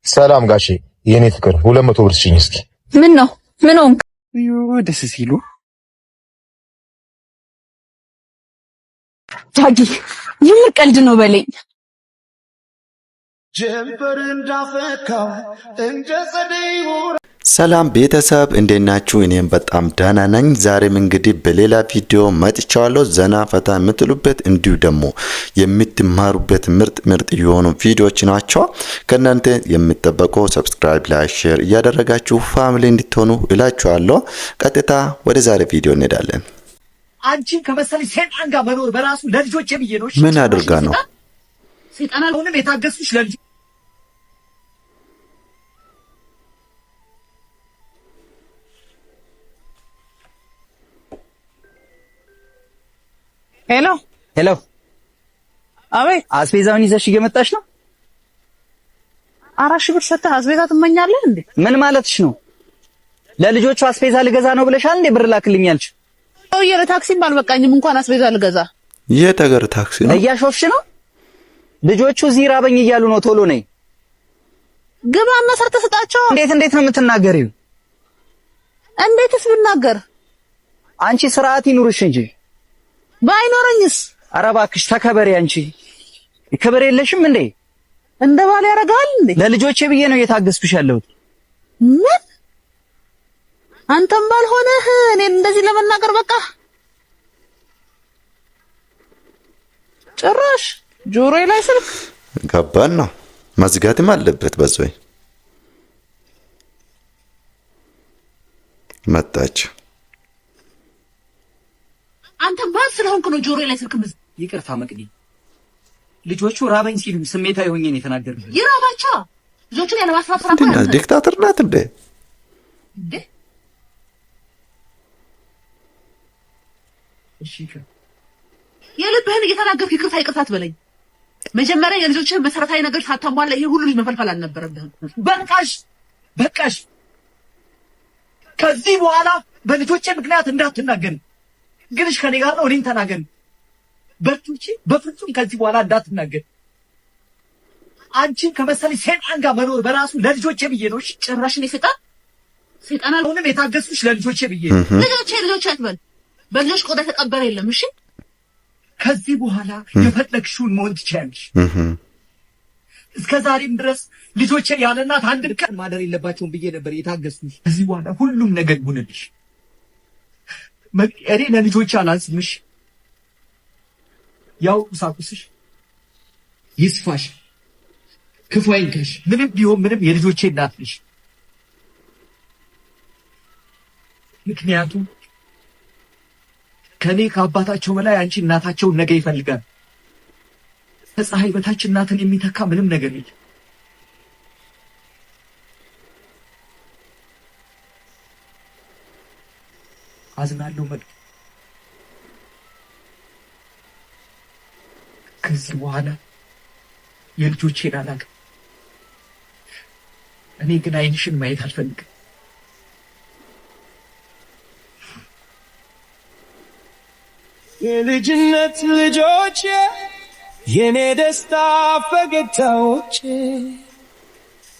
ሰላም ጋሼ የኔ ፍቅር 200 ብር ስጪኝ እስኪ። ምን ነው ምን ሆንክ? ደስ ሲሉ ዳጊ የምር ቀልድ ነው በለኝ። ጀንበር እንዳፈካው እንደ ጸደይ ሰላም ቤተሰብ እንዴት ናችሁ? እኔም በጣም ደህና ነኝ። ዛሬም እንግዲህ በሌላ ቪዲዮ መጥቻለሁ። ዘና ፈታ የምትሉበት እንዲሁ ደግሞ የምትማሩበት ምርጥ የሆኑ ቪዲዮዎች ናቸው። ከእናንተ የሚጠበቀው ሰብስክራይብ፣ ላይክ፣ ሼር እያደረጋችሁ ፋሚሊ እንድትሆኑ እላችኋለሁ። ቀጥታ ወደ ዛሬ ቪዲዮ እንሄዳለን። አንቺን ከመሰለኝ ሰይጣን ጋር መኖር በራሱ ለልጆቼ ብዬ ነው። ምን አድርጋ ነው? ሰይጣን አልሆነም የታገስኩሽ ለልጅ ሄሎ ሄሎ፣ አቤት። አስቤዛውን ይዘሽ እየመጣሽ ነው? 4 ሺህ ብር ሰጥተህ አስቤዛ ትመኛለህ እንዴ? ምን ማለትሽ ነው? ለልጆቹ አስቤዛ ልገዛ ነው ብለሻል እንዴ? ብር ላክልኝ ያልሽ? ሰውዬ ለታክሲም አልበቃኝም እንኳን አስቤዛ ልገዛ። የት ሀገር ታክሲ ነው? እያሾፍሽ ነው? ልጆቹ እዚህ ራበኝ እያሉ ነው። ቶሎ ነይ። ግባና ሰርተህ ስጣቸው። እንዴት ነው የምትናገሪው? እንዴትስ ብናገር? አንቺ ስርዓት ይኑርሽ እንጂ ባይኖረኝስ? ኧረ እባክሽ ተከበሪ። አንቺ ክብር የለሽም እንዴ? እንደ ባል ያደርጋል እንዴ? ለልጆቼ ብዬ ነው እየታገስኩሽ ያለሁት። ምን አንተም ባልሆነህ እኔን እንደዚህ ለመናገር በቃ ጭራሽ ጆሮዬ ላይ ስልክ ገባን ነው መዝጋትም አለበት። በዛይ መጣች። አንተ ባል ስለሆንክ ነው ጆሮዬ ላይ ስልክ ምዝ። ይቅርታ መቅዲ፣ ልጆቹ ራበኝ ሲሉ ስሜታዊ ሆኜ ነው የተናገርኩት። ይራባቸው ልጆቹን ያለ ማስፋት ስራ እንዴ? ዲክታተር ናት እንዴ? እሺ የልብህን እየተናገርክ ይቅርታ አትበለኝ። መጀመሪያ የልጆችህን መሰረታዊ ነገር ሳታሟላ ይሄ ሁሉ ልጅ መፈልፈል አልነበረብህም። በቃሽ። ከዚህ በኋላ በልጆቼ ምክንያት እንዳትናገሪ። ግንሽ ከኔ ጋር ነው። እኔን ተናገሪ። በርቱቺ። በፍጹም ከዚህ በኋላ እንዳትናገሪ። አንቺን ከመሰለኝ ሰይጣን ጋር መኖር በራሱ ለልጆቼ ብዬ ነው። ጭራሽ እኔ ሰይጣን አልሆንም የታገስኩሽ ለልጆቼ ብዬ። ልጆቼ አትበል። በልጆች ቆዳ ተቀበረ የለም። እሺ ከዚህ በኋላ የፈለግሽውን መሆን ትችያለሽ። እስከ ዛሬም ድረስ ልጆቼ ያለ እናት አንድ ቀን ማደር የለባቸውም ብዬ ነበር የታገስኩሽ። ከዚህ በኋላ ሁሉም ነገር ይሁንልሽ። እኔ ለልጆቼ አላንስምሽ። ያው ቁሳቁስሽ ይስፋሽ፣ ክፉ አይንካሽ። ምንም ቢሆን ምንም የልጆቼ እናት ነሽ። ምክንያቱም ከኔ ከአባታቸው በላይ አንቺ እናታቸውን ነገ ይፈልጋል። ከፀሐይ በታች እናትን የሚተካ ምንም ነገር የለም። አዝናለሁ መቅዲ። ከዚህ በኋላ የልጆቼን አላውቅም። እኔ ግን ዓይንሽን ማየት አልፈልግም። የልጅነት ልጆቼ የኔ ደስታ ፈገግታዎቼ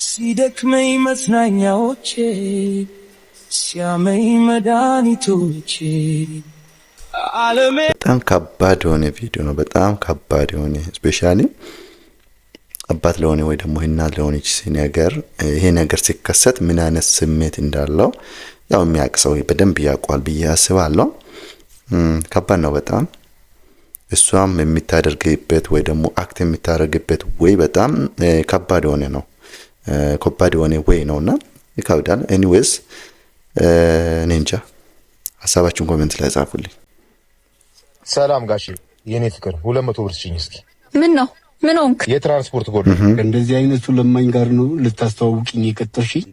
ሲደክመኝ መጽናኛዎቼ ሲያመኝ መድኃኒቶቼ ዓለሜ። በጣም ከባድ የሆነ ቪዲዮ ነው። በጣም ከባድ የሆነ ስፔሻሊ አባት ለሆነ ወይ ደግሞ እናት ለሆነች ነገር ይሄ ነገር ሲከሰት ምን አይነት ስሜት እንዳለው ያው የሚያውቅ ሰው በደንብ ያውቃል ብዬ አስባለሁ። ከባድ ነው በጣም። እሷም የምታደርግበት ወይ ደግሞ አክት የምታደርግበት ወይ በጣም ከባድ የሆነ ነው። ከባድ የሆነ ወይ ነውና ይከብዳል። ኤኒዌይስ እኔ እንጃ። ሐሳባችሁን ኮሜንት ላይ ጻፉልኝ። ሰላም ጋሼ የኔ ፍቅር 200 ብር ስጪኝ እስኪ። ምን ሆንክ? የትራንስፖርት ጎድ እንደዚህ አይነቱ ለማኝ ጋር ነው ልታስተዋውቂኝ የቀጠርሽኝ?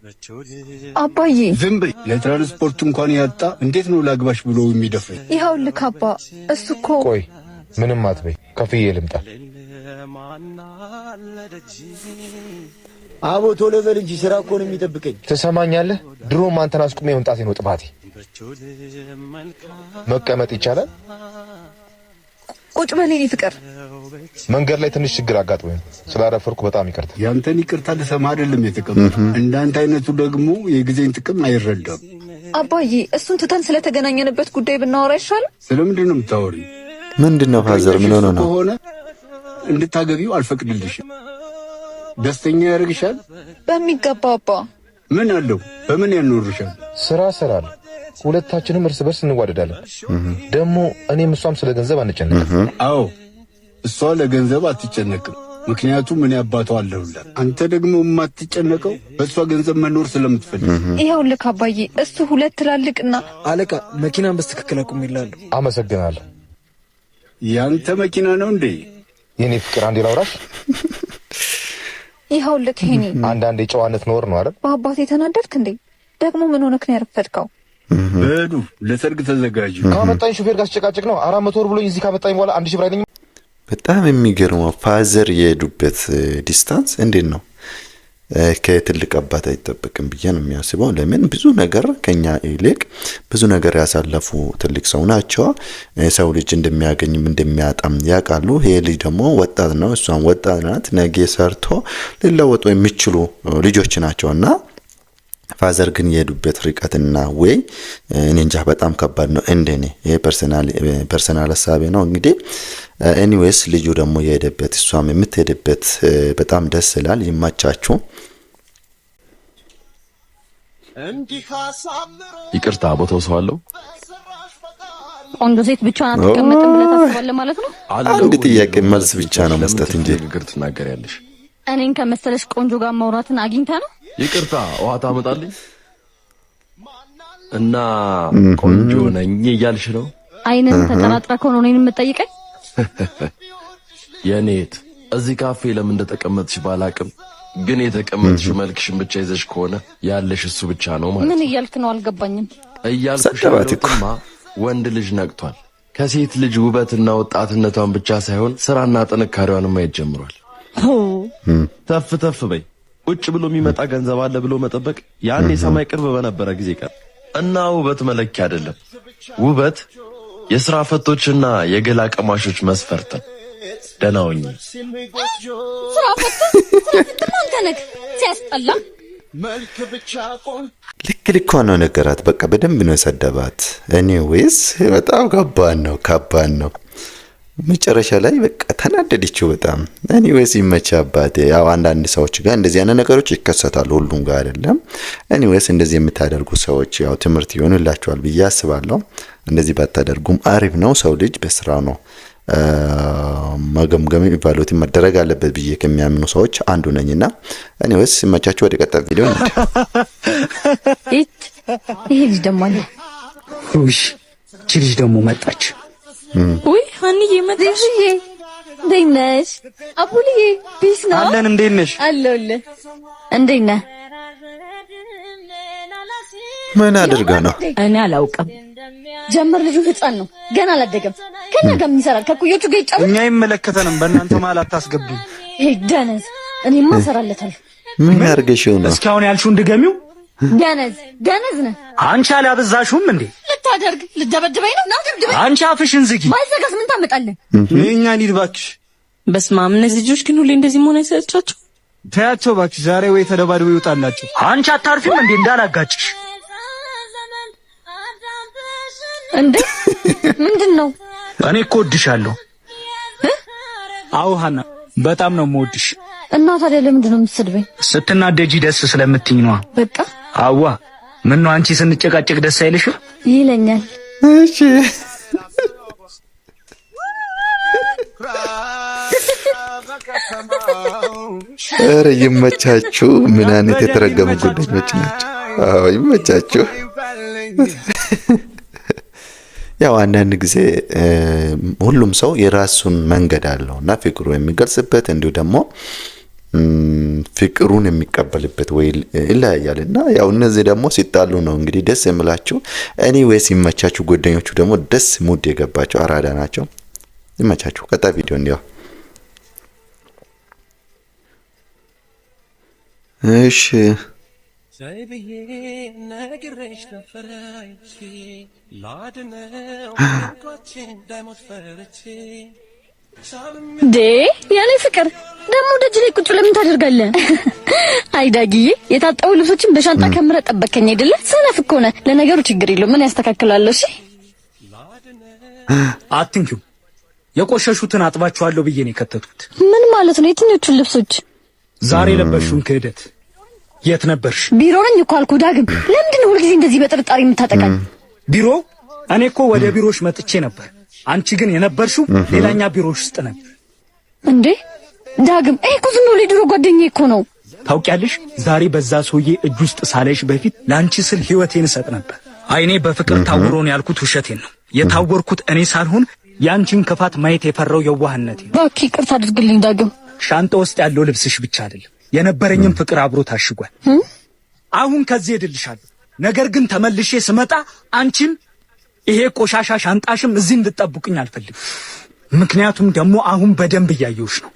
አባዬ ዝም በይ። ለትራንስፖርት እንኳን ያጣ እንዴት ነው ላግባሽ ብሎ የሚደፍረኝ? ይኸውልህ አባ፣ እሱ እኮ ቆይ ምንም አትበይ፣ ከፍዬ ልምጣ። አቦ ቶሎ በል እንጂ ስራ እኮ ነው የሚጠብቀኝ። ትሰማኛለህ? ድሮም አንተን አስቁሜ መምጣቴ ነው ጥፋቴ። መቀመጥ ይቻላል? ቁጭ በል የኔ ፍቅር። መንገድ ላይ ትንሽ ችግር አጋጥሞኝ ስላረፈርኩ በጣም ይቅርታ። ያንተን ይቅርታ ልሰማ አይደለም የተቀመጠ። እንዳንተ አይነቱ ደግሞ የጊዜን ጥቅም አይረዳም። አባዬ እሱን ትተን ስለተገናኘንበት ጉዳይ ብናወራ ይሻላል። ስለምንድን ነው የምታወሪው? ምንድነው ፋዘር? ምን ሆነ ነው? ከሆነ እንድታገቢው አልፈቅድልሽም። ደስተኛ ያደርግሻል? በሚገባ አባ። ምን አለው? በምን ያኖርሻል? ስራ እሰራለሁ። ሁለታችንም እርስ በርስ እንዋደዳለን። ደግሞ እኔም እሷም ስለ ገንዘብ አንጨነቅም። አዎ እሷ ለገንዘብ አትጨነቅም፣ ምክንያቱም እኔ አባቷ አለሁላት። አንተ ደግሞ የማትጨነቀው በእሷ ገንዘብ መኖር ስለምትፈልግ። ይኸውልህ አባዬ እሱ ሁለት ትላልቅና አለቃ መኪናን በስትክክል አቁም ይላሉ። አመሰግናለሁ። ያንተ መኪና ነው እንዴ? የኔ ፍቅር አንዴ ላውራሽ። ይኸውልህ ሄኒ አንዳንዴ ጨዋነት ኖር ነው አይደል? በአባቴ ተናደድክ እንዴ? ደግሞ ምን ሆነክ ነው ያረፈድከው? በሉ ለሰርግ ተዘጋጁ። ካመጣኝ ሹፌር ጋር ስጨቃጨቅ ነው 400 ብር ብሎኝ እዚህ ካመጣኝ በኋላ 1000 ብር አይለኝም። በጣም የሚገርመው ፋዘር የሄዱበት ዲስታንስ እንዴት ነው? ከትልቅ አባት አይጠበቅም ብዬ ነው የሚያስበው። ለምን ብዙ ነገር ከኛ ይልቅ ብዙ ነገር ያሳለፉ ትልቅ ሰው ናቸው። ሰው ልጅ እንደሚያገኝም እንደሚያጣም ያውቃሉ። ይሄ ልጅ ደግሞ ወጣት ነው፣ እሷም ወጣት ናት። ነገ ሰርቶ ሊለወጡ የሚችሉ ልጆች ናቸውና ፋዘር ግን የሄዱበት ርቀትና ወይ እኔ እንጃ በጣም ከባድ ነው። እንደኔ ይሄ ፐርሰናል ሐሳቤ ነው። እንግዲህ ኤኒዌይስ ልጁ ደግሞ የሄደበት እሷም የምትሄድበት በጣም ደስ ይላል። ይማቻችሁ። ይቅርታ ቦታው ሰው አለው? ቆንጆ ሴት ብቻዋን አትቀመጥም ብለህ ታስባለህ ማለት ነው? አንድ ጥያቄ መልስ ብቻ ነው መስጠት እንጂ ንግግር ትናገሪያለሽ። እኔን ከመሰለሽ ቆንጆ ጋር ማውራትን አግኝታ ነው? ይቅርታ ውሃ ታመጣልኝ እና ቆንጆ ነኝ እያልሽ ነው? አይነን ተጠራጥራ ከሆነ እኔን የምትጠይቀኝ? የኔት እዚህ ካፌ ለምን እንደተቀመጥሽ ባላቅም ግን የተቀመጥሽ መልክሽን ብቻ ይዘሽ ከሆነ ያለሽ እሱ ብቻ ነው ማለት። ምን እያልክ ነው? አልገባኝም። እያልኩሽ ያለሁትማ ወንድ ልጅ ነቅቷል። ከሴት ልጅ ውበትና ወጣትነቷን ብቻ ሳይሆን ስራና ጥንካሬዋን ማየት ጀምሯል። ተፍ ተፍ በይ። ቁጭ ብሎ የሚመጣ ገንዘብ አለ ብሎ መጠበቅ ያኔ ሰማይ ቅርብ በነበረ ጊዜ ቀር እና ውበት መለኪያ አይደለም። ውበት የሥራ ፈቶችና የገላ ቀማሾች መስፈርት ነው። ደህና ሁኚ። ስራ ፈት አንተ ነህ። ሲያስጠላ ልክ ልኳን ነው ነገራት። በቃ በደንብ ነው የሰደባት። ኤኒዌይስ በጣም ከባድ ነው። መጨረሻ ላይ በቃ ተናደደችው በጣም። ኤኒዌይስ ይመቻ አባቴ። ያው አንዳንድ ሰዎች ጋር እንደዚህ አይነት ነገሮች ይከሰታሉ፣ ሁሉም ጋር አይደለም። ኤኒዌይስ እንደዚህ የምታደርጉ ሰዎች ያው ትምህርት ይሆንላችኋል ብዬ አስባለሁ። እንደዚህ ባታደርጉም አሪፍ ነው። ሰው ልጅ በስራው ነው መገምገም የሚባሉት መደረግ አለበት ብዬ ከሚያምኑ ሰዎች አንዱ ነኝና ኤኒዌይስ ይመቻችሁ። ወደ ቀጣይ ቪዲዮ እንሂድ። ይሄ ልጅ ደግሞ አለ። እሺ እቺ ልጅ ደግሞ መጣች። ውይ ሀኒዬ መጣሽ። እንዴት ነሽ? አቡልዬ ፒስ ነው አለን። እንዴት ነሽ? አለሁልህ። እንዴት ነህ? ምን አድርጋ ነው? እኔ አላውቅም። ጀመር ልጁ ህፃን ነው፣ ገና አላደገም። ከኛ ጋር ምን ይሰራል? ከኩዮቹ ጋር ይጫወት። እኛ አይመለከተንም። በእናንተ መሀል አታስገቡኝ። ይሄ ደነዝ እኔማ እሰራለታለሁ። ምን ያርገሽው ነው? እስካሁን ያልሽውን ድገሚው። ደነዝ ነህ አንቺ። አላበዛሽውም እንዴ? ልታደርግ ልደበድበኝ ነው? ደብድበኝ። አንቺ አፍሽን ዝጊ። ማይዘጋስ ምን ታመጣለህ? እኛ እንሂድ እባክሽ። በስመ አብ። እነዚህ ልጆች ግን ሁሌ እንደዚህ መሆን አይሰጣቸው። ተያቸው እባክሽ። ዛሬ ወይ ተደባድበው ይወጣላችሁ። አንቺ አታርፊም እንዴ? እንዳላጋጭሽ እንዴ። ምንድነው? እኔ እኮ እወድሻለሁ። አዎ ሀና፣ በጣም ነው የምወድሽ። እና ታዲያ ለምንድን ነው የምትሰድበኝ? ስትናደጂ ደስ ስለምትኝ ነዋ። በቃ አዋ። ምን ነው አንቺ ስንጨቃጨቅ ደስ አይልሽም? ይለኛል። እሺ ኧረ ይመቻችሁ። ምን አይነት የተረገሙ ጉዳዮች ናቸው። አዎ ይመቻችሁ። ያው አንዳንድ ጊዜ ሁሉም ሰው የራሱን መንገድ አለውና ፍቅሩ የሚገልጽበት እንዲሁ ደግሞ ፍቅሩን የሚቀበልበት ወይ ይለያያልና ያው እነዚህ ደግሞ ሲጣሉ ነው እንግዲህ ደስ የሚላችሁ። ኤኒዌይስ ይመቻችሁ። ጓደኞቹ ደግሞ ደስ ሙድ የገባቸው አራዳ ናቸው። ይመቻችሁ። ቀጣይ ቪዲዮ እንዲያው እሺ ዘይብዬ ነግሬሽ ነፈራይቺ ላድነው ጓችን ዳይሞት ፈርቺ ያኔ ፍቅር ደሞ ደጅ ላይ ቁጭ ለምን ታደርጋለህ? አይ ዳጊዬ የታጠቡ ልብሶችን በሻንጣ ከምረ ጠበቀኝ አይደለ? ሰነፍ እኮ ነህ። ለነገሩ ችግር የለውም ምን ያስተካክላለሁ። እሺ አትንኪው። የቆሸሹትን አጥባቸዋለሁ ብዬ ነው የከተቱት። ምን ማለት ነው? የትኞቹን ልብሶች? ዛሬ ለበሽውን ክህደት። የት ነበርሽ? ቢሮ ነኝ እኮ አልኩህ ዳግም። ለምንድን ነው ሁልጊዜ እንደዚህ በጥርጣሬ የምታጠቃኝ? ቢሮ? እኔ እኮ ወደ ቢሮሽ መጥቼ ነበር። አንቺ ግን የነበርሽው ሌላኛ ቢሮሽ ውስጥ ነበር። እንዴ ዳግም ይሄ እኮ ዝም ብሎ የድሮ ጓደኛዬ እኮ ነው። ታውቂያለሽ ዛሬ በዛ ሰውዬ እጅ ውስጥ ሳለሽ በፊት ላንቺ ስል ህይወቴን ሰጥ ነበር። አይኔ በፍቅር ታውሮ ነው ያልኩት ውሸቴን ነው። የታወርኩት እኔ ሳልሆን ያንቺን ክፋት ማየት የፈራው የዋህነቴ። እባክህ ይቅርታ አድርግልኝ ዳግም። ሻንጣ ውስጥ ያለው ልብስሽ ብቻ አይደለም የነበረኝም ፍቅር አብሮ ታሽጓል። አሁን ከዚህ ሄድልሻለሁ። ነገር ግን ተመልሼ ስመጣ አንቺም ይሄ ቆሻሻ ሻንጣሽም እዚህ እንድትጠብቁኝ አልፈልግም። ምክንያቱም ደግሞ አሁን በደንብ እያየሁሽ ነው።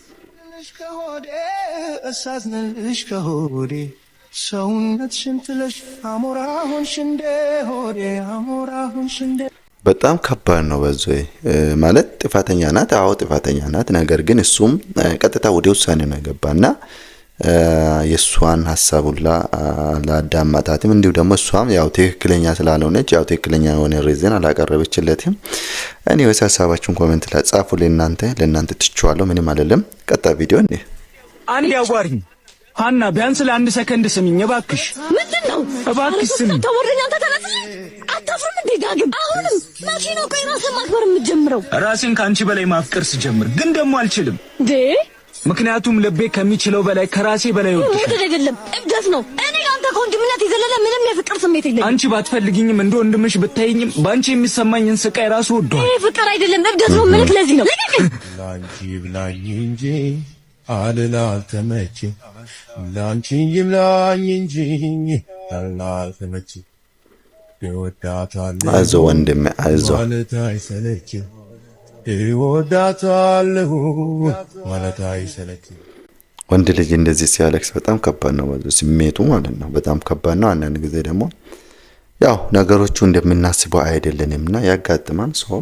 እሳዝንልሽ ከሆዴ ሰውነትሽን ጥለሽ አሞራ ሆንሽ እንደ ሆዴ አሞራ ሆንሽ እንደ በጣም ከባድ ነው። በዚህ ማለት ጥፋተኛ ናት። አዎ ጥፋተኛ ናት። ነገር ግን እሱም ቀጥታ ወደ ውሳኔ ነው የገባና የሷን ሐሳቡላ ለአዳማታትም እንዲሁ ደግሞ እሷም ያው ትክክለኛ ስላልሆነች ያው ትክክለኛ የሆነ ሪዝን አላቀረበችለትም። እኔ ሐሳባችሁን ኮሜንት ላይ ጻፉልኝ። ለእናንተ ትችዋለሁ። ምንም አይደለም። ቀጣይ ቪዲዮ እንዴ አንድ ያዋሪኝ ሃና ቢያንስ ለአንድ ሰከንድ ስሚኝ እባክሽ። ምንድነው? እባክሽ ስሚኝ። ተወረኛ ተተነስ አታፍርም እንዴ ዳግም? አሁንም ማኪናው ቆይ ራስን ማክበር የምትጀምረው? ራሴን ካንቺ በላይ ማፍቀር ስጀምር ግን ደግሞ አልችልም። ምክንያቱም ልቤ ከሚችለው በላይ ከራሴ በላይ ወድሻለሁ። አይደለም እብደት ነው። እኔ አንተ ከወንድምነት የዘለለ ምንም የፍቅር ስሜት የለኝም። አንቺ ባትፈልጊኝም እንደ ወንድምሽ ብታይኝም ባንቺ የሚሰማኝን ስቃይ ራሱ ወዷል። ይሄ ፍቅር አይደለም እብደት ነው። ምልክ ለዚህ ነው ላንቺ ብላኝ እንጂ አልተመቼ ላንቺ ይብላኝ እንጂ አልተመቼ ይወዳታል አይዞ ወንድሜ አይዞ ማለት አይሰለች ይወዳታል ማለት አይሰለች። ወንድ ልጅ እንደዚህ ሲያለቅስ በጣም ከባድ ነው። ስሜቱ ማለት ነው በጣም ከባድ ነው። አንዳንድ ጊዜ ደግሞ ያው ነገሮቹ እንደምናስበው አይደለንምና ያጋጥማል። ሰው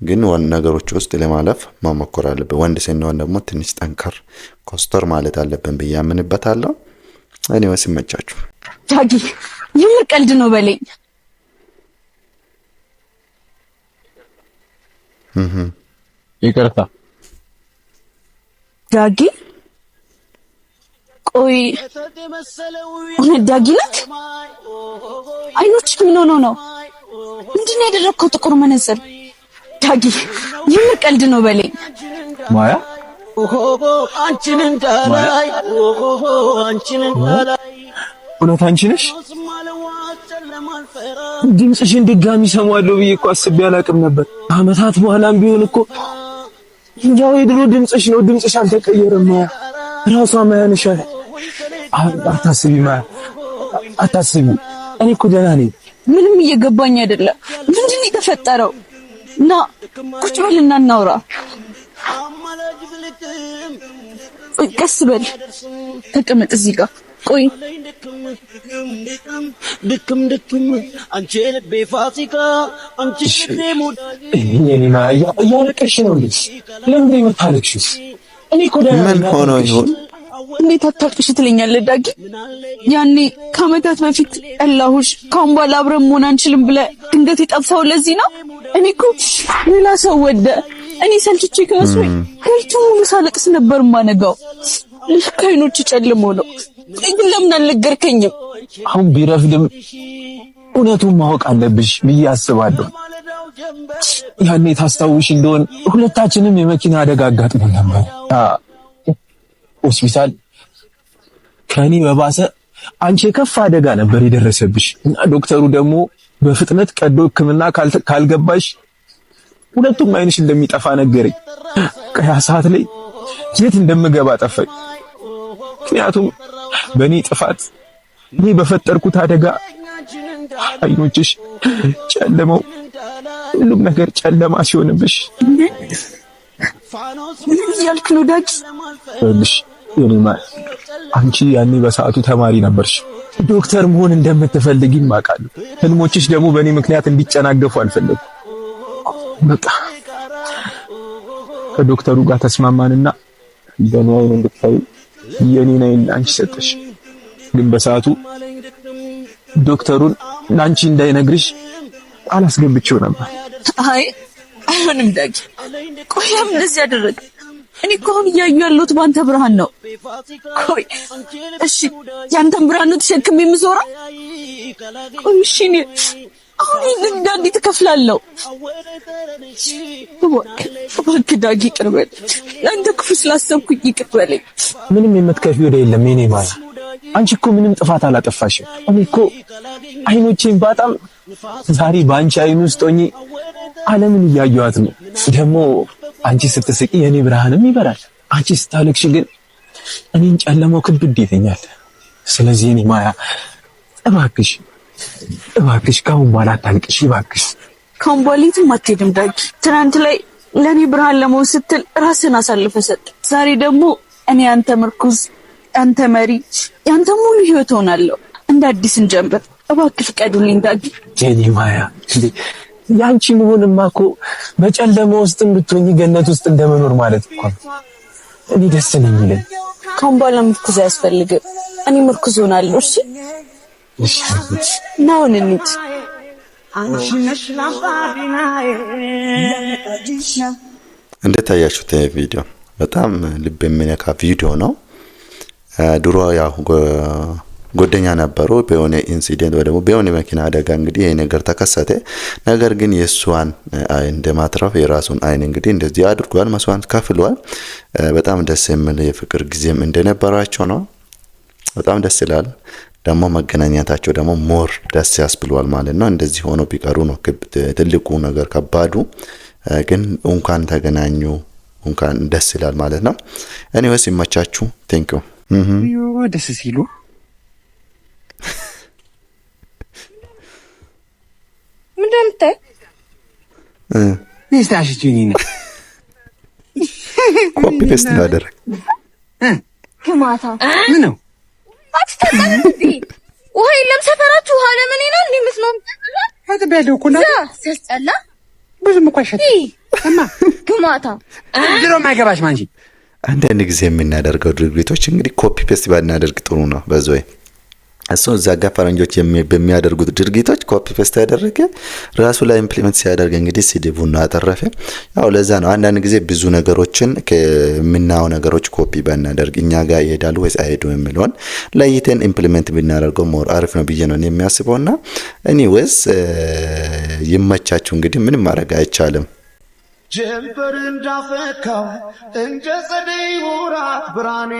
ግን ነገሮች ውስጥ ለማለፍ መሞከር አለብን። ወንድ ስንሆን ደግሞ ትንሽ ጠንከር ኮስተር ማለት አለብን ብዬ አምንበታለሁ። እኔው ሲመቻችሁ ዳጊ ይሄ ቀልድ ነው በለኝ። ይቅርታ ዳጊ። ቆይ ዳጊ ነህ? አይኖች ምን ሆኖ ነው? ምንድነው ያደረግከው? ጥቁር መነጽር ዳጊ ይሄ ቀልድ ነው በለኝ። ማያ አንቺን እንዳላይ አንቺን እንዳላይ እውነት አንቺ ነሽ? ድምፅሽን ድጋሚ ሰማለሁ ብዬ እኮ አስቤ አላቅም ነበር። አመታት በኋላም ቢሆን እኮ ያው የድሮ ድምፅሽ ነው። ድምፅሽ አልተቀየረም። ማያ ራሷ ማያ ነሽ። አታስቢ ማያ አታስቢ። እኔ እኮ ደህና ነኝ። ምንም እየገባኝ አይደለም። ምንድነው የተፈጠረው? ና ቁጭ በልና እናውራ። ቀስ በል ተቀመጥ እዚህ ጋር። ቆይ ድክም አንቺ ልቤ ፋሲካ አንቺ ልቤ ሞዳ እኔና ያለቀሽ ነው ልጅ ለምን የምታለቅሽስ? እኔ እኮ ደህና ነኝ። ምን ሆኖ ይሁን እንዴት አታልቅሽ ትለኛለህ ዳጊ? ያኔ ከዓመታት በፊት ጠላሁሽ፣ ካሁን በኋላ አብረን መሆን አንችልም ብለህ ድንገት የጠፋው ለዚህ ነው? እኔ እኮ ሌላ ሰው ወደ እኔ ሰልችቼ ከመስሎኝ ከልቱ ሙሉ ሳለቅስ ነበር ማነጋው። ልክ አይኖች ጨልሞ ነው። ግን ለምን አልነገርከኝም? አሁን ቢረፍድም እውነቱን ማወቅ አለብሽ ብዬ አስባለሁ። ያኔ ታስታውሽ እንደሆነ ሁለታችንም የመኪና አደጋ አጋጥሞን ነበር። ሆስፒታል ከኔ በባሰ አንቺ የከፋ አደጋ ነበር የደረሰብሽ እና ዶክተሩ ደግሞ በፍጥነት ቀዶ ሕክምና ካልገባሽ ሁለቱም አይንሽ እንደሚጠፋ ነገረኝ። ከያ ሰዓት ላይ የት እንደምገባ ጠፋኝ። ምክንያቱም በእኔ ጥፋት እኔ በፈጠርኩት አደጋ አይኖችሽ ጨለመው፣ ሁሉም ነገር ጨለማ ሲሆንብሽ ያልክ ነው ዳጊ? ይኸውልሽ የኔ ማር አንቺ ያኔ በሰዓቱ ተማሪ ነበርሽ። ዶክተር መሆን እንደምትፈልጊም አውቃለሁ። ህልሞችሽ ደግሞ በእኔ ምክንያት እንዲጨናገፉ አልፈለኩም። በቃ ከዶክተሩ ጋር ተስማማንና በእኔ አይን እንድታይ የኔን አይን አንቺ ሰጠሽ። ግን በሰዓቱ ዶክተሩን ላንቺ እንዳይነግርሽ አላስገብቼው ነበር። አይ አይሆንም ዳጊ፣ ቆይ ለምን እንደዚህ ያደረግ? እኔ እኮ አሁን እያዩ ያለሁት ባንተ ብርሃን ነው። ቆይ እሺ ያንተን ብርሃን ነው ተሸክሜ የምዞረው? ቆይ እሺ እኔ አሁን ለዳዲ ተከፍላለሁ። እባክህ ዳጊ ይቅር በል። ለአንተ ክፉ ስላሰብኩኝ ይቅር በለኝ። ምንም የምትከፊው ወደ የለም የኔ ማያ። አንቺ እኮ ምንም ጥፋት አላጠፋሽም። እኔ እኮ አይኖቼን በጣም ዛሬ በአንቺ አይን ውስጥ ሆኜ ዓለምን እያየኋት ነው። ደግሞ አንቺ ስትስቂ የኔ ብርሃንም ይበራል። አንቺ ስታለቅሽ ግን እኔን ጨለማው ክብድ ይተኛል። ስለዚህ እኔ ማያ እባክሽ ካሁን በኋላ አታልቅሽ እባክሽ። ካሁን በኋላ የትም አትሄድም ዳጊ። ትናንት ላይ ለኔ ብርሃን ለመሆን ስትል ራስን አሳልፈህ ሰጥ። ዛሬ ደግሞ እኔ አንተ ምርኩዝ፣ አንተ መሪ፣ ያንተ ሙሉ ህይወት ሆናለሁ። እንደ አዲስ እንጀምር። እባክህ ፍቀዱልኝ ዳጊ። የኔ ማያ ያንቺ መሆንማ እኮ በጨለማ ውስጥ ብትሆኚ ገነት ውስጥ እንደመኖር ማለት እኮ እኔ ደስ ነኝ የሚለኝ። ካሁን በኋላ ምርኩዝ አያስፈልግም። እኔ ምርኩዝ ሆናለሁ። እሺ ነው እንዴ? እንዴት ታያችሁት? ቪዲዮ በጣም ልብ የሚነካ ቪዲዮ ነው። ድሮ ያው ጓደኛ ነበሩ። በሆነ ኢንሲደንት ወይ ደግሞ በሆነ መኪና አደጋ እንግዲህ ይሄ ነገር ተከሰተ። ነገር ግን የሷን አይን እንደማትረፍ የራሱን አይን እንግዲህ እንደዚህ አድርጓል። መስዋዕት ከፍሏል። በጣም ደስ የሚል የፍቅር ጊዜም እንደነበራቸው ነው። በጣም ደስ ይላል። ደግሞ መገናኘታቸው ደግሞ ሞር ደስ ያስብሏል ማለት ነው። እንደዚህ ሆኖ ቢቀሩ ነው ትልቁ ነገር ከባዱ። ግን እንኳን ተገናኙ፣ እንኳን ደስ ይላል ማለት ነው። ኤኒዌይስ ይመቻችሁ። ቴንክ ዩ ደስ ሲሉ ምንድን ነው ነስታሽቺኒ ኮፒ ፔስት አደረግ ከማታ ምን ነው አትተጣጣ ውሃ የለም ሰፈራችሁ። ውሃ ለምን ይላል እንዴ? መስሎኝ አትበለው ኩና ሲያስጠላ ብዙም እኮ አይሸት እማ ከማታ ድሮ ማይገባሽ ማንጂ አንዳንድ ጊዜ የምናደርገው ድርጊቶች እንግዲህ ኮፒ ፔስት ባናደርግ ጥሩ ነው። በዘይ እሱ እዛ ጋር ፈረንጆች በሚያደርጉት ድርጊቶች ኮፒ ፔስት ያደረገ ራሱ ላይ ኢምፕሊመንት ሲያደርግ እንግዲህ ሲዲቡና አተረፈ። ያው ለዛ ነው አንዳንድ ጊዜ ብዙ ነገሮችን ከሚናው ነገሮች ኮፒ ባናደርግ እኛ ጋር ይሄዳሉ ወይስ አይሄዱም የሚለውን ለይተን ኢምፕሊመንት ብናደርገው ሞር አሪፍ ነው ብዬ ነው የሚያስበውና ኤኒዌይስ ይመቻችሁ። እንግዲህ ምንም ማድረግ አይቻልም። ጀንበር እንዳፈካው እንደ ጸደይ ወራት ብርሃኔ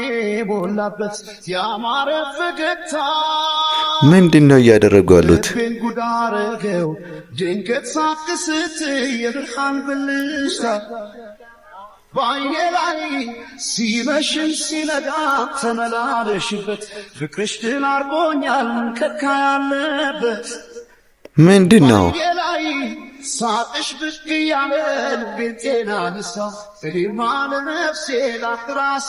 ሞላበት ያማረ ፈገግታ ምንድነው እያደረጉ ያሉት? ጉዳረገው ድንገት ሳቅስት የብርሃን ብልሽታ ባይኔ ላይ ሲመሽም ሲነጋ ተመላለሽበት ፍቅርሽ ድል አርጎኛል ከካ ያለበት ምንድነው? ሳቅሽ ብቅ ያለ ልቤን ጤና ንሳ እኔማ ለነፍሴ ላንድራሴ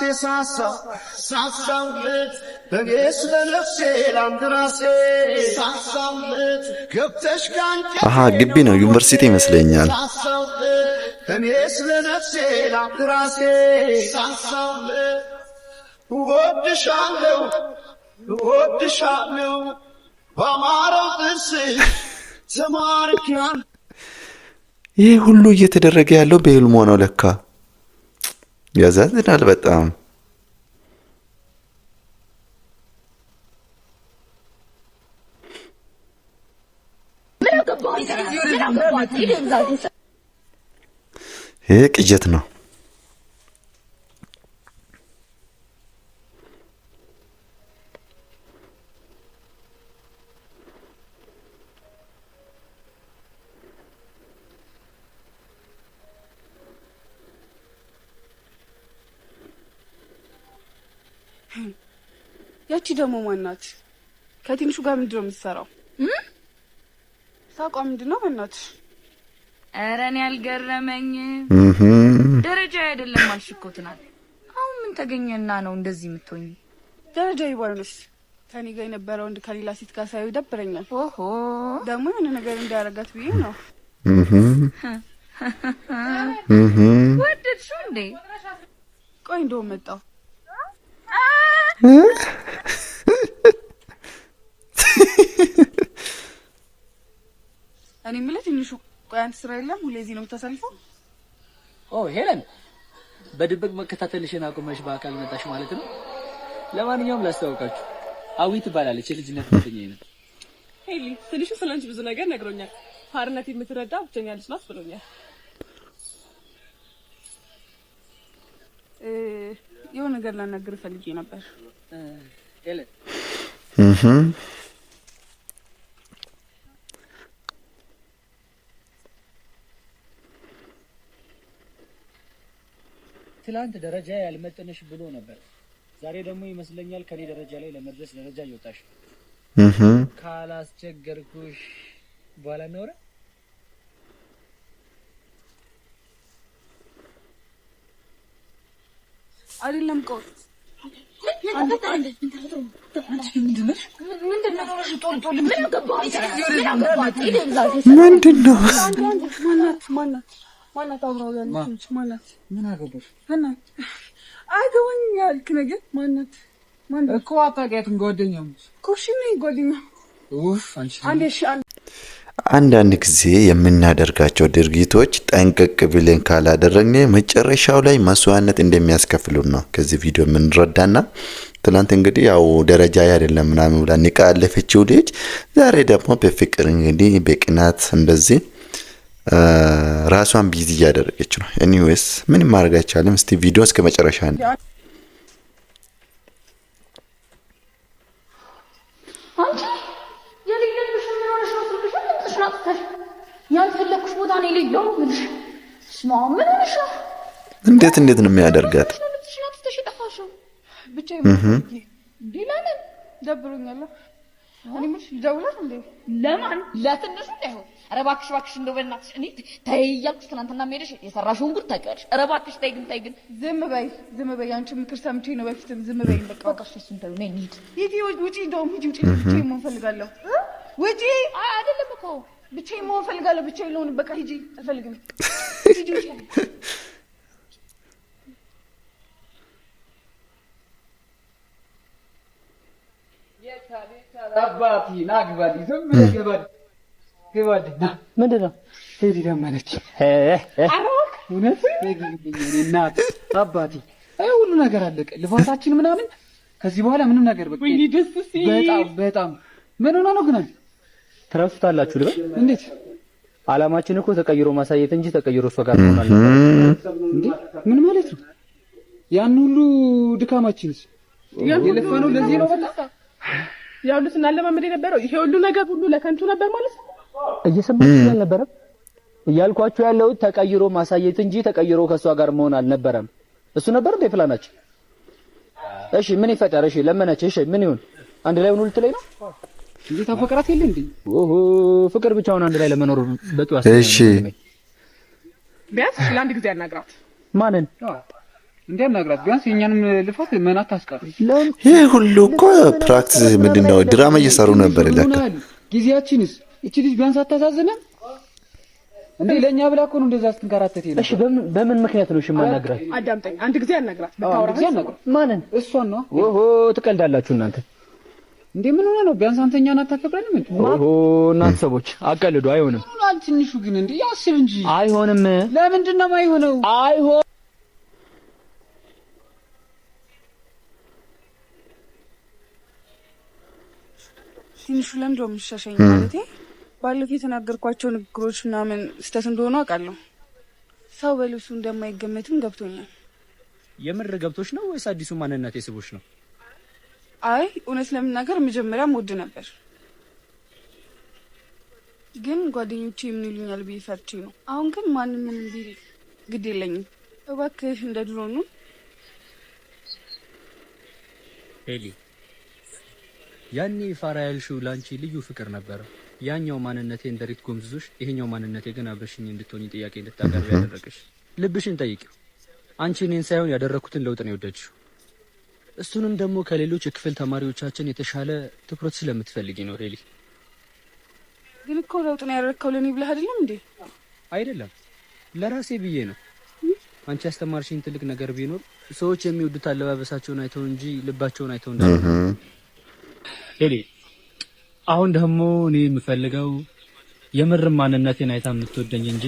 ሳሳውለት በኔ ስለ ነፍሴ ላንድራሴ ሳሳውለት ገብተሽ ጋንጫ ግቢ ነው ዩኒቨርሲቲ ይመስለኛል። ሳሳውለት በኔ ስለ ነፍሴ ላንድራሴ ሳሳውለት እወድሻለሁ በአማረው ጥርስሽ ተማርኪያል። ይህ ሁሉ እየተደረገ ያለው በህልሞ ነው ለካ። ያዛዝናል በጣም። ይህ ቅዠት ነው። ያቺ ደግሞ ማናት? ከትንሹ ጋር ምንድነው የምትሰራው? ሳቋ ምንድነው በእናትሽ? ኧረ እኔ አልገረመኝም። ደረጃ አይደለም አልሽ እኮ ትናንት። አሁን ምን ተገኘና ነው እንደዚህ የምትሆኝ? ደረጃ ይባልሽ ከኔ ጋር የነበረው ወንድ ከሌላ ሴት ጋር ሳይው ይደብረኛል። ኦሆ ደግሞ የሆነ ነገር እንዲያረጋት ብዬ ነው። ወደድሽው እንዴ? ቆይ እንደው መጣው እኔ የምልህ ትንሹ ቆይ አንተ ስራ የለም ሁሌ እዚህ ነው የምታሳልፈው? ሄለን በድብቅ መከታተልሽን አቁመሽ በአካል መጣሽ ማለት ነው። ለማንኛውም ላስተዋውቃችሁ አዊ ትባላለች። የልጅነት ጓደኛዬ ናት። ሄሊ ትንሹ ስለአንቺ ብዙ ነገር ነግሮኛል። ፓርነት የምትረዳ ብቸኛ ልጅ ናት ብሎኛል። የሆነ ነገር ላናግር ፈልጌ ነበር። ሄለን ትላንት ደረጃ ያልመጠነሽ ብሎ ነበር። ዛሬ ደግሞ ይመስለኛል ከኔ ደረጃ ላይ ለመድረስ ደረጃ እየወጣሽ ነው። ካላስቸገርኩሽ በኋላ እናውራ። አይደለም ቆይ ምንድነው? ማናት አብራው ያለች ማናት? ምን አገባሽ? አገባኝ ያልክ ነገር ማናት እኮ አታውቂያትም? ጓደኛው ኮሽኔ ጓደኛ አንዳንድ ጊዜ የምናደርጋቸው ድርጊቶች ጠንቀቅ ብለን ካላደረግን መጨረሻው ላይ መስዋዕትነት እንደሚያስከፍሉን ነው ከዚህ ቪዲዮ የምንረዳና ትናንት እንግዲህ ያው ደረጃ አይደለም ምናምን ብላ ንቃ ያለፈችው ልጅ ዛሬ ደግሞ በፍቅር እንግዲህ በቅናት እንደዚህ ራሷን ቢዚ እያደረገች ነው። ኤኒዌይስ ምን ማድረግ አይቻልም። እስቲ ቪዲዮ እስከ መጨረሻ ነው። አንቺ የሌለሽ ምን ሆነሽ ነው? ስልክሽን ጥሽናጥተሽ ያልፈለኩሽ ቦታ ነው የሌለው ምንሽ ስማ ምን ሆነሽ ነው? እንዴት ነው የሚያደርጋት? ጥሽናጥተሽ ጠፋሽው ብቻ ዲላለ ደብሮኛል። እኔ ምንሽ ልደውልላት እንዴ? ለማን ለትንሹ እንዳይሆን ኧረ እባክሽ እንደው በእናትሽ እኔ ተይ እያልኩሽ ትናንትና ሄደሽ የሰራሽውን ጉድ ታውቂያለሽ። ኧረ እባክሽ ተይ ግን ዝም በይ አንቺ ምክር ሰምቼ ነው በፊትም ዝም በይ በቃ በቃሽ እሱን ተው ነኝ ሂጂ ውጪ እንደውም ሂጂ ብቻዬን መሆን እፈልጋለሁ ውጪ አይደለም እኮ ብቻዬን መሆን እፈልጋለሁ ብቻዬን ልሆን በቃ ሂጂ አልፈልግም ሂጂ ውጪ አባቲ ናግባዲ ዝም ብለህ ግባዲ ምንድነው? ሄዲ ደመነች እውነት እናት አባቲ ሁሉ ነገር አለቀ። ልፋታችን ምናምን ከዚህ በኋላ ምንም ነገር በቃ ወይ ደስ ሲል በጣም ምን ሆነ ነው ግን ትረሱታላችሁ ልበል? እንዴት አላማችን እኮ ተቀይሮ ማሳየት እንጂ ተቀይሮ እሷ ጋር መሆን አለ እንዴ? ምን ማለት ነው? ያን ሁሉ ድካማችንስ የለፋነው ለዚህ ነው በቃ ያሉት እናለማመድ የነበረው ይሄ ሁሉ ነገር ሁሉ ለከንቱ ነበር ማለት ነው። እየሰማችሁ አልነበረም? እያልኳችሁ ያለው ተቀይሮ ማሳየት እንጂ ተቀይሮ ከሷ ጋር መሆን አልነበረም። እሱ ነበር እንደ ፕላናችን። እሺ ምን ይፈጠር? እሺ ለመነች። እሺ ምን ይሁን? አንድ ላይ ሆኖ ልትለኝ ነው? እንዴ ታፈቅራት የለ እንዴ? ኦሆ ፍቅር ብቻውን አንድ ላይ ለመኖር በቂ ዋስ። እሺ ቢያንስ ለአንድ ጊዜ አናግራት። ማንን እንዴ አናግራት? ቢያንስ የኛንም ልፋት መናት ታስቀር። ይሄ ሁሉ እኮ ፕራክቲስ ምንድነው? ድራማ እየሰሩ ነበር ለካ። ጊዜያችንስ እቺ ልጅ ቢያንስ አታሳዝነን እንዴ? ለኛ ብላ እኮ ነው እንደዛ ስትንከራተት ይላል። እሺ በምን ምክንያት ነው? እሺ ማናግራት? አዳምጠኝ፣ አንድ ጊዜ አናግራት። በታወራ ማንን? እሷን ነው። ኦሆ ትቀልዳላችሁ እናንተ እንዴ? ምን ሆነ ነው? ቢያንስ አንተኛን አታከብረንም እንዴ? ኦሆ እናንተ ሰዎች አቀልዱ። አይሆንም። ትንሹ ግን እንዴ ያስብ እንጂ። አይሆንም። ለምንድን ነው የማይሆነው? አይሆን ትንሹ ለምንድነው የምትሸሸኝ? ማለቴ ባለፈው የተናገርኳቸው ንግግሮች ምናምን ስህተት እንደሆነ አውቃለሁ። ሰው በልብሱ እንደማይገመትም ገብቶኛል። የምር ገብቶሽ ነው ወይስ አዲሱ ማንነት የስቦሽ ነው? አይ እውነት ለመናገር መጀመሪያም ወድ ነበር፣ ግን ጓደኞቼ ምን ይሉኛል ብዬ ፈርቼ ነው። አሁን ግን ማንም ምን ቢል ግድ የለኝም። እባክህ እንደ ድሮ ነው። ሄሊ ያኔ ፋራ ያልሽው ላንቺ ልዩ ፍቅር ነበር። ያኛው ማንነቴ እንደሪት ጎምዝዞሽ፣ ይሄኛው ማንነቴ ግን አብረሽኝ እንድትሆኚ ጥያቄ እንድታቀርብ ያደረገሽ። ልብሽን ጠይቂው። አንቺ እኔን ሳይሆን ያደረኩትን ለውጥ ነው የወደድሽው። እሱንም ደግሞ ከሌሎች የክፍል ተማሪዎቻችን የተሻለ ትኩረት ስለምትፈልጊ ነው። ሬሊ ግን እኮ ለውጡን ያደረከው ለኔ ብለህ አይደለም እንዴ? አይደለም ለራሴ ብዬ ነው። አንቺ ያስተማርሽኝ ትልቅ ነገር ቢኖር ሰዎች የሚወዱት አለባበሳቸውን አይተው እንጂ ልባቸውን አይተው እንዳለ። ሬሊ አሁን ደግሞ እኔ የምፈልገው የምርም ማንነቴን አይታ የምትወደኝ እንጂ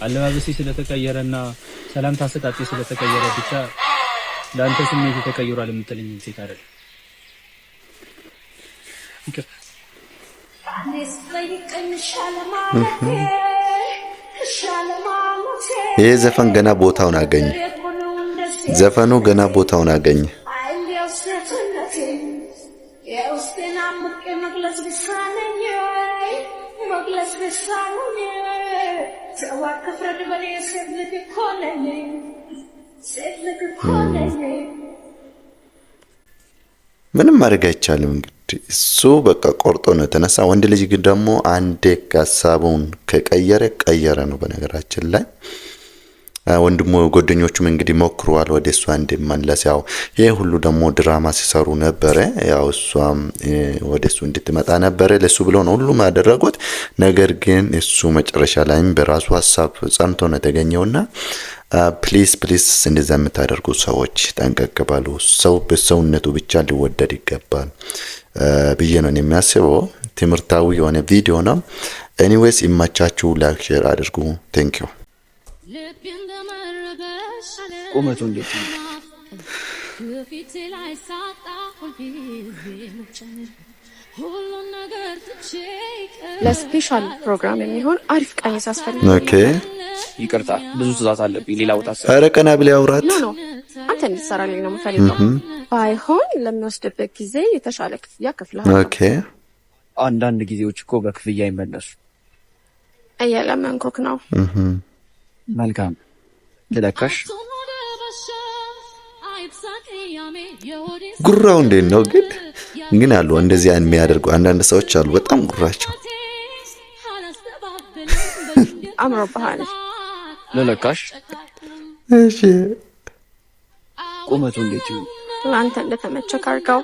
አለባበሴ ስለተቀየረና ሰላምታ አሰጣጤ ስለተቀየረ ብቻ ለአንተ ስሜት ተቀይሯል የምትለኝ ሴት አይደለም። ይሄ ዘፈን ገና ቦታውን አገኘ። ዘፈኑ ገና ቦታውን አገኘ። ምንም ማድረግ አይቻልም። እንግዲህ እሱ በቃ ቆርጦ ነው የተነሳ። ወንድ ልጅ ግን ደግሞ አንዴ ሀሳቡን ከቀየረ ነው። በነገራችን ላይ ወንድሙ ጓደኞቹም እንግዲህ ሞክሯል ወደ እሷ እንዲመለስ። ያው ይሄ ሁሉ ደግሞ ድራማ ሲሰሩ ነበረ። ያው እሷም ወደ እሱ እንድትመጣ ነበረ ለሱ ብሎ ነው ሁሉም ያደረጉት። ነገር ግን እሱ መጨረሻ ላይም በራሱ ሀሳብ ጸንቶ ነው የተገኘውና ፕሊዝ እንደዛ የምታደርጉ ሰዎች ጠንቀቅ በሉ። ሰው በሰውነቱ ብቻ ሊወደድ ይገባል ብዬ ነው የሚያስበው። ትምህርታዊ የሆነ ቪዲዮ ነው። ኤኒዌይስ ይመቻችሁ። ላይክ ሼር አድርጉ። ቴንክ ዩ። ቁመቱ እንዴት ነው? ለስፔሻል ፕሮግራም የሚሆን አሪፍ ቀሚስ አስፈልግ። ኦኬ ይቅርታ ብዙ ትእዛዝ አለብኝ። ሌላ ቦታ ኧረ ቀና ብለህ አውራት። ኖ አንተ እንድትሰራልኝ ነው የምፈልገው። ባይሆን ለሚወስድበት ጊዜ የተሻለ ክፍያ እከፍልሃለሁ። ኦኬ አንዳንድ ጊዜዎች እኮ በክፍያ አይመለሱ። እየለመንኩህ ነው። መልካም ልለካሽ። ጉራው እንዴት ነው ግን አሉ እንደዚህ የሚያደርጉ አንዳንድ ሰዎች አሉ። በጣም ጉራቸው አምሮብሃል። ልለካሽ። እሺ ቁመቱ እንዴት ነው? ለአንተ እንደተመቸ ካርጋው።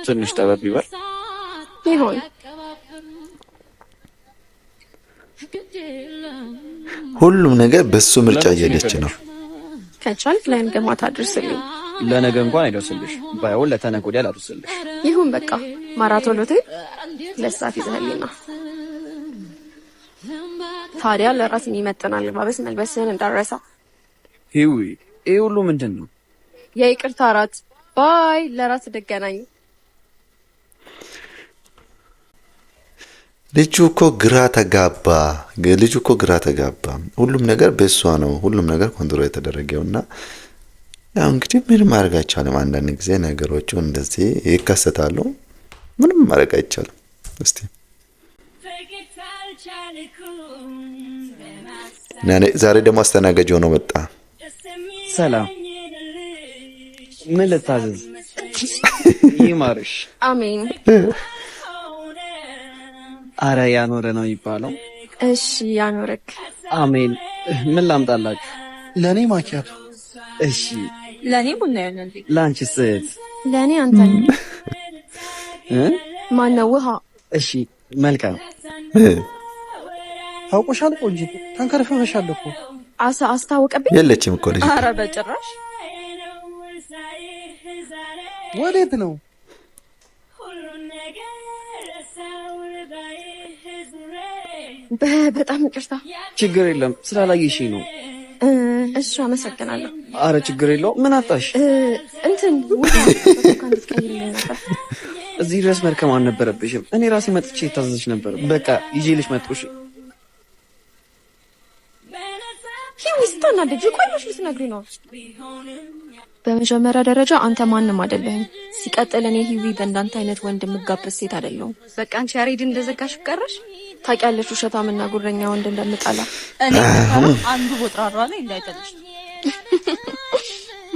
ትንሽ ጠበብ ይበል ይሆን? ሁሉም ነገር በሱ ምርጫ እየሄደች ነው። ከቻልክ ለነገ ማታ አድርስልኝ። ለነገ እንኳን አይደርስልሽ፣ ባይሆን ለተነገ ወዲያ ላድርስልሽ። ይሁን በቃ ማራቶን ሆቴል ለሰዓት ይዘህልኝና ታዲያ ለራስ የሚመጥን አለባበስ መልበስህን እንዳረሳ። ሂዊ ይሄ ሁሉ ምንድን ነው? የይቅርታ እራት ባይ። ለራት ደገናኝ። ልጁ እኮ ግራ ተጋባ። ሁሉም ነገር በሷ ነው። ሁሉም ነገር ኮንትሮል የተደረገውና ያው እንግዲህ ምንም ማድረግ አይቻልም። አንዳንድ ጊዜ ነገሮቹ እንደዚህ ይከሰታሉ። ምንም ማድረግ አይቻልም። እስቲ ዛሬ ደግሞ አስተናጋጅ ሆኖ መጣ። ሰላም፣ ምን ልታዘዝ? ይማርሽ። አሜን። አረ ያኖረ ነው የሚባለው። እሺ ያኖረክ። አሜን። ምን ላምጣላችሁ? ለኔ ማኪያቶ። እሺ ለኔ ቡና ይሆናል። ላንቺ ስት? ለኔ አንተ ማነው? ውሃ። እሺ መልካም። ታውቆሻል ቆንጆ፣ ተንከረፈሻል እኮ። አስታወቀብኝ። የለችም እኮ ልጅ። አረ በጭራሽ። ወዴት ነው? በጣም ይቅርታ። ችግር የለም ስላላየሽኝ ነው። እሺ አመሰግናለሁ። አረ ችግር የለው። ምን አጣሽ? እንትን እዚህ ድረስ መርከም አልነበረብሽም። እኔ ራሴ መጥቼ የታዘዝሽ ነበር። በቃ ይዤልሽ መጥቶሽ። ሂዊስታና ልጅ ቆይሽ ልትነግሪኝ ነው። በመጀመሪያ ደረጃ አንተ ማንም አይደለህም። ሲቀጥል እኔ ሂዊ በእንዳንተ አይነት ወንድ የምጋበዝ ሴት አይደለሁም። በቃ አንቺ ያሬድ እንደዘጋሽ ቀረሽ። ታውቂያለሽ ውሸታምና ጉረኛ ወንድ እንደምጣላ። እኔ አንዱ ቦጥራራ ላይ እንዳይጠልሽ።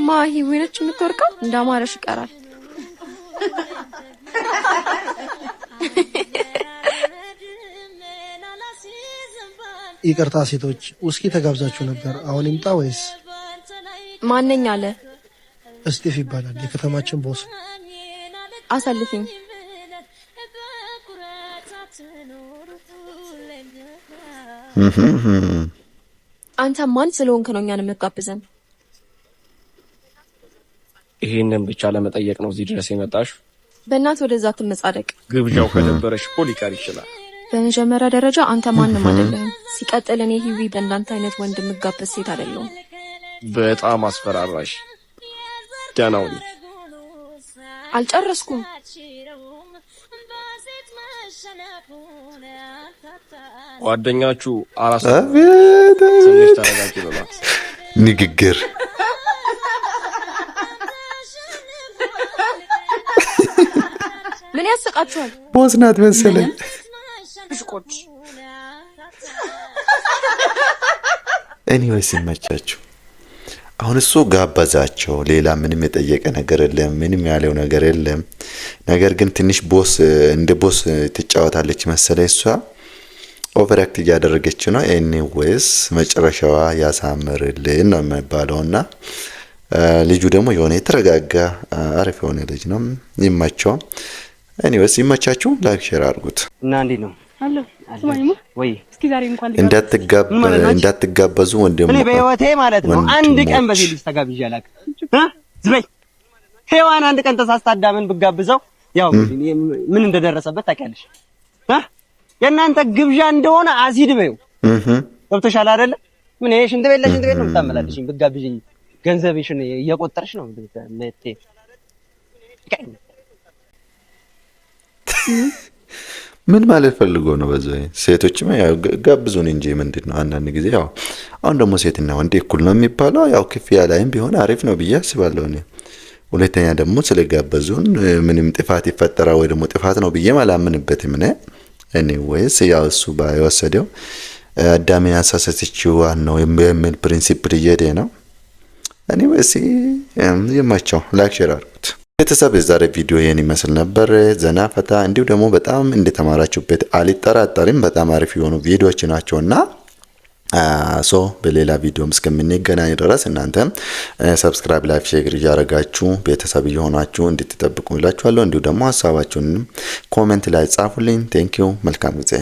ማ ሂዊ ነች የምትወርቀው። እንዳማረሽ ይቀራል። ይቅርታ ሴቶች፣ ውስኪ ተጋብዛችሁ ነበር። አሁን ይምጣ ወይስ? ማነኝ አለ? እስጢፍ ይባላል፣ የከተማችን ቦስ። አሳልፊኝ። አንተ ማን ስለሆንክ ነው እኛን የምትጋብዘን? ይሄንን ብቻ ለመጠየቅ ነው እዚህ ድረስ የመጣሽ? በእናት ወደዛ ትመጻደቅ። ግብዣው ከነበረሽ እኮ ሊቀር ይችላል። በመጀመሪያ ደረጃ አንተ ማንም አይደለም። ሲቀጥል እኔ ሂዊ በእንዳንተ አይነት ወንድ የምጋበዝ ሴት አይደለሁም። በጣም አስፈራራሽ። ደህና ሁኚ። አልጨረስኩም። ጓደኛችሁ አራስ ትንሽ ተረጋጊ በሏት። ንግግር ምን ያስቃችኋል? ቦስ ናት መሰለኝ። ብሽቆች ኤኒዌይስ ይመቻችሁ። አሁን እሱ ጋበዛቸው። ሌላ ምንም የጠየቀ ነገር የለም፣ ምንም ያለው ነገር የለም። ነገር ግን ትንሽ ቦስ እንደ ቦስ ትጫወታለች መሰለኝ። እሷ ኦቨርአክት እያደረገች ነው። ኤኒዌይስ መጨረሻዋ ያሳምርልን ነው የሚባለውና ልጁ ደግሞ የሆነ የተረጋጋ አሪፍ የሆነ ልጅ ነው። ይመቸው። ኤኒዌይስ ይመቻችሁ። ላይክ ሼር አድርጉት እና እንዴት ነው? አሎ ስማኝማ ወይ እስኪ ዛሬ እንኳን እንዳትጋበዙ ወንድም። እኔ በህይወቴ ማለት ነው አንድ ቀን በዚህ ልጅ ተጋብዤ አላውቅም። ዝበይ ሄዋን አንድ ቀን ተሳስታ አዳምን ብጋብዘው ያው ምን እንደደረሰበት ታውቂያለሽ። የእናንተ ግብዣ እንደሆነ አሲድ በይው። ገብቶሻል አይደለ? ምን ይሄ ሽንት ቤት ለሽንት ቤት ነው የምታመላልሽኝ? ብጋብዥኝ ገንዘብሽን እየቆጠርሽ ነው ለቴ ምን ማለት ፈልጎ ነው? በዛ ሴቶችም ያው ጋብዙን እንጂ ምንድነው? አንዳንድ ጊዜ ያው አሁን ደግሞ ሴትና ወንድ እኩል ነው የሚባለው። ያው ክፍያ ላይም ቢሆን አሪፍ ነው ብዬ አስባለሁ እኔ። ሁለተኛ ደግሞ ስለጋበዙን ምንም ጥፋት ይፈጠራ ወይ ደግሞ ጥፋት ነው ብዬ አላምንበትም እኔ። ኤኒዌይስ ያው እሱ ባይወሰደው አዳሜ ያሳሰችው ነው የሚል ፕሪንሲፕል እየሄደ ነው። ኤኒዌይስ ይመቸው። ላይክ ሼር አድርጉት። ቤተሰብ የዛሬ ቪዲዮ ይሄን ይመስል ነበር። ዘና ፈታ እንዲሁ ደግሞ በጣም እንደተማራችሁበት አልጠራጠርም። በጣም አሪፍ የሆኑ ቪዲዮዎች ናቸውና በሌላ ቪዲዮም እስከምንገናኝ ድረስ እናንተም ሰብስክራይብ፣ ላይክ፣ ሼር እያደረጋችሁ ቤተሰብ እየሆናችሁ እንድትጠብቁ እላችኋለሁ። እንዲሁ ደግሞ ሀሳባችሁንም ኮሜንት ላይ ጻፉልኝ። ቴንክ ዩ። መልካም ጊዜ